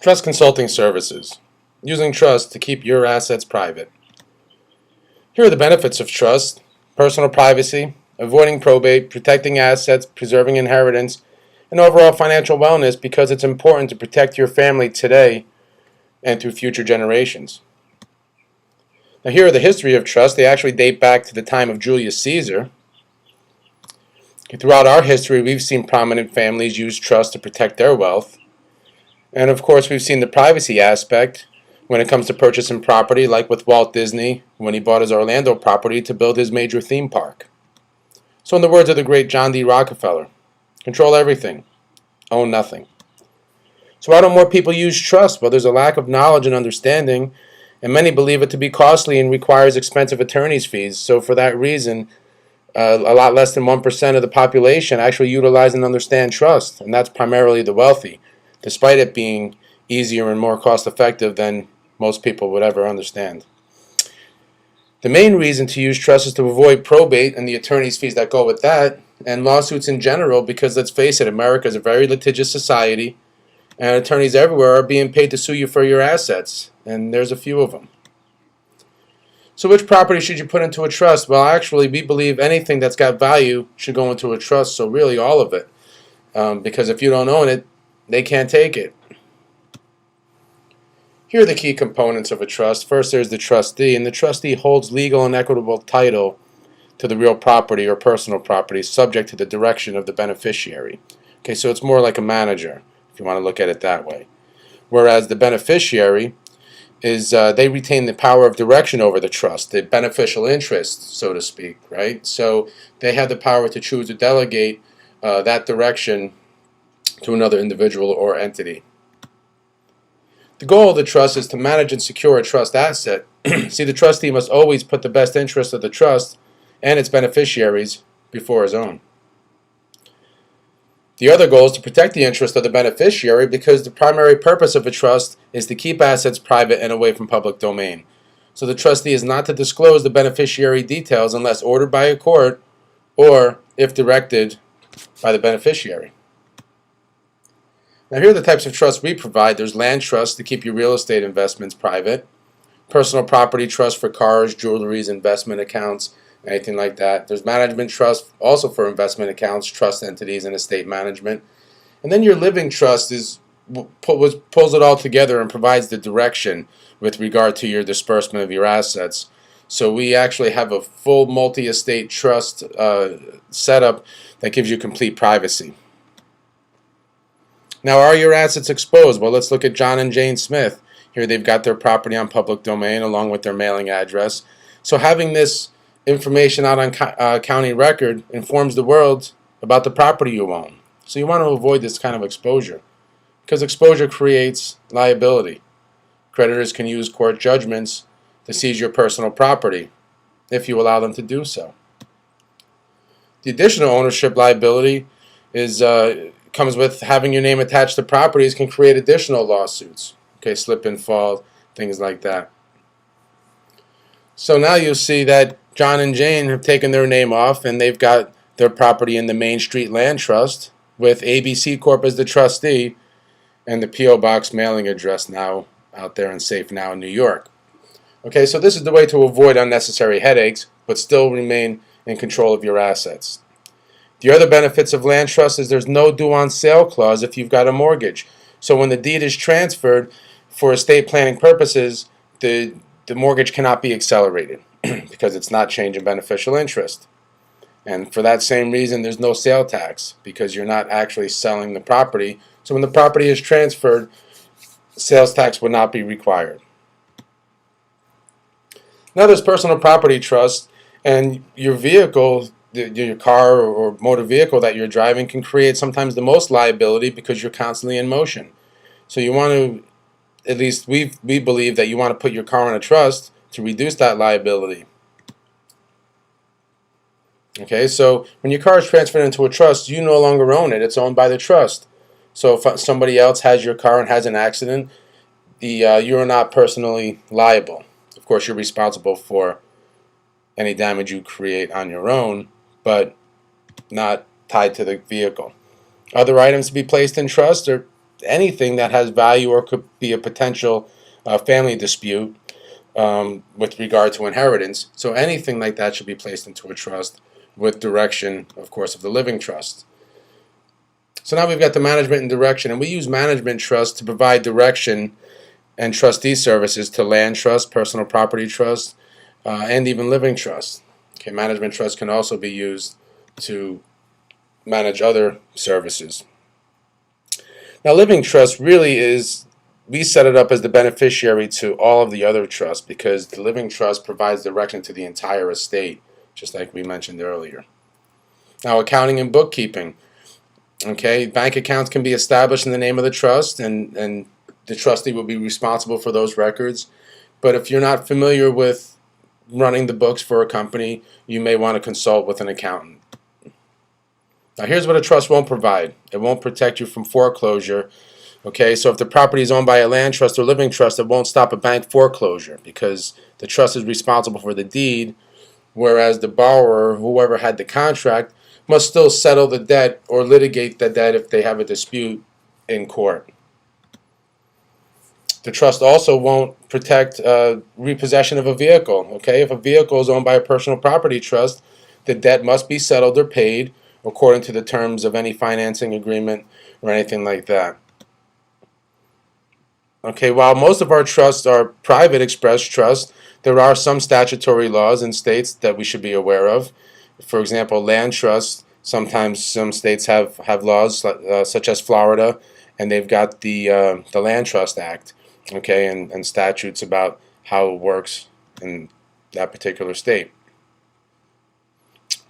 Trust consulting services. Using trust to keep your assets private. Here are the benefits of trust: personal privacy, avoiding probate, protecting assets, preserving inheritance, and overall financial wellness, because it's important to protect your family today and through future generations. Now, here are the history of trust. They actually date back to the time of Julius Caesar. Throughout our history, we've seen prominent families use trust to protect their wealth. And of course, we've seen the privacy aspect when it comes to purchasing property, like with Walt Disney when he bought his Orlando property to build his major theme park. So in the words of the great John D. Rockefeller, control everything, own nothing. So why don't more people use trust? Well, there's a lack of knowledge and understanding, and many believe it to be costly and requires expensive attorney's fees. So for that reason, a lot less than 1% of the population actually utilize and understand trust, and that's primarily the wealthy, despite it being easier and more cost-effective than most people would ever understand. The main reason to use trust is to avoid probate and the attorney's fees that go with that, and lawsuits in general, because let's face it, America is a very litigious society, and attorneys everywhere are being paid to sue you for your assets, and there's a few of them. So which property should you put into a trust? Well, actually, we believe anything that's got value should go into a trust, so really all of it, because if you don't own it, they can't take it. Here are the key components of a trust. First, there's the trustee, and the trustee holds legal and equitable title to the real property or personal property, subject to the direction of the beneficiary. Okay, so it's more like a manager, if you want to look at it that way. Whereas the beneficiary is, they retain the power of direction over the trust, the beneficial interest, so to speak, right? So they have the power to choose to delegate that direction to another individual or entity. The goal of the trust is to manage and secure a trust asset. See, the trustee must always put the best interest of the trust and its beneficiaries before his own. The other goal is to protect the interest of the beneficiary, because the primary purpose of a trust is to keep assets private and away from public domain. So the trustee is not to disclose the beneficiary details unless ordered by a court or if directed by the beneficiary. Now, here are the types of trusts we provide. There's land trusts to keep your real estate investments private, personal property trust for cars, jewelries, investment accounts, anything like that. There's management trust also for investment accounts, trust entities, and estate management. And then your living trust pulls it all together and provides the direction with regard to your disbursement of your assets. So we actually have a full multi-estate trust setup that gives you complete privacy. Now, are your assets exposed? Well, let's look at John and Jane Smith. Here they've got their property on public domain along with their mailing address. So having this information out on county record informs the world about the property you own. So you want to avoid this kind of exposure, because exposure creates liability. Creditors can use court judgments to seize your personal property if you allow them to do so. The additional ownership liability is comes with having your name attached to properties, can create additional lawsuits. Okay, slip and fall, things like that. So now you'll see that John and Jane have taken their name off, and they've got their property in the Main Street Land Trust with ABC Corp as the trustee, and the P.O. Box mailing address now out there in Safe Now in New York. Okay, so this is the way to avoid unnecessary headaches, but still remain in control of your assets. The other benefits of land trust is there's no due on sale clause if you've got a mortgage. So when the deed is transferred for estate planning purposes, the mortgage cannot be accelerated because it's not changing beneficial interest. And for that same reason, there's no sale tax, because you're not actually selling the property. So when the property is transferred, sales tax would not be required. Now there's personal property trust, and your vehicle, your car or motor vehicle that you're driving, can create sometimes the most liability because you're constantly in motion. So you want to, at least we believe that you want to put your car in a trust to reduce that liability. Okay, so when your car is transferred into a trust, you no longer own it. It's owned by the trust. So if somebody else has your car and has an accident, you're not personally liable. Of course, you're responsible for any damage you create on your own, but not tied to the vehicle. Other items to be placed in trust are anything that has value or could be a potential family dispute with regard to inheritance. So anything like that should be placed into a trust with direction, of course, of the living trust. So now we've got the management and direction, and we use management trust to provide direction and trustee services to land trust, personal property trust, and even living trust. Okay, management trust can also be used to manage other services. Now, living trust really is, we set it up as the beneficiary to all of the other trusts because the living trust provides direction to the entire estate, just like we mentioned earlier. Now, accounting and bookkeeping. Okay, bank accounts can be established in the name of the trust, and the trustee will be responsible for those records. But if you're not familiar with running the books for a company, you may want to consult with an accountant. Now, here's what a trust won't provide. It won't protect you from foreclosure. Okay, so if the property is owned by a land trust or living trust, it won't stop a bank foreclosure because the trust is responsible for the deed, whereas the borrower, whoever had the contract, must still settle the debt or litigate the debt if they have a dispute in court. The trust also won't protect repossession of a vehicle. Okay, if a vehicle is owned by a personal property trust, the debt must be settled or paid according to the terms of any financing agreement or anything like that. Okay, while most of our trusts are private express trusts, there are some statutory laws in states that we should be aware of. For example, land trusts, sometimes some states have laws such as Florida, and they've got the Land Trust Act, okay, and statutes about how it works in that particular state.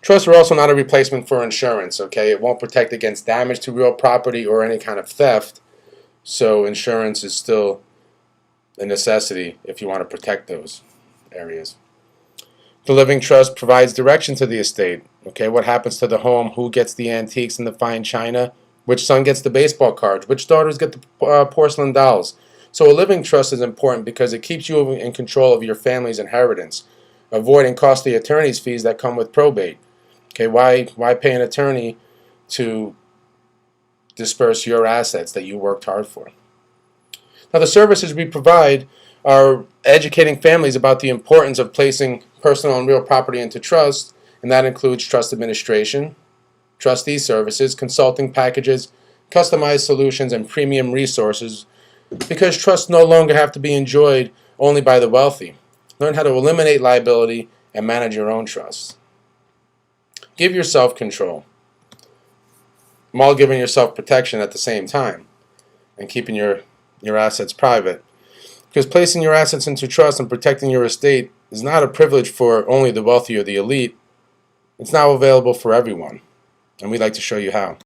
Trusts are also not a replacement for insurance, okay? It won't protect against damage to real property or any kind of theft, so insurance is still a necessity if you want to protect those areas. The living trust provides direction to the estate. Okay, what happens to the home? Who gets the antiques and the fine china? Which son gets the baseball cards? Which daughters get the porcelain dolls? So a living trust is important because it keeps you in control of your family's inheritance, avoiding costly attorney's fees that come with probate. Okay, why pay an attorney to disperse your assets that you worked hard for? Now, the services we provide are educating families about the importance of placing personal and real property into trust, and that includes trust administration, trustee services, consulting packages, customized solutions, and premium resources, because trusts no longer have to be enjoyed only by the wealthy. Learn how to eliminate liability and manage your own trusts. Give yourself control, while giving yourself protection at the same time, and keeping your assets private. Because placing your assets into trust and protecting your estate is not a privilege for only the wealthy or the elite. It's now available for everyone, and we'd like to show you how.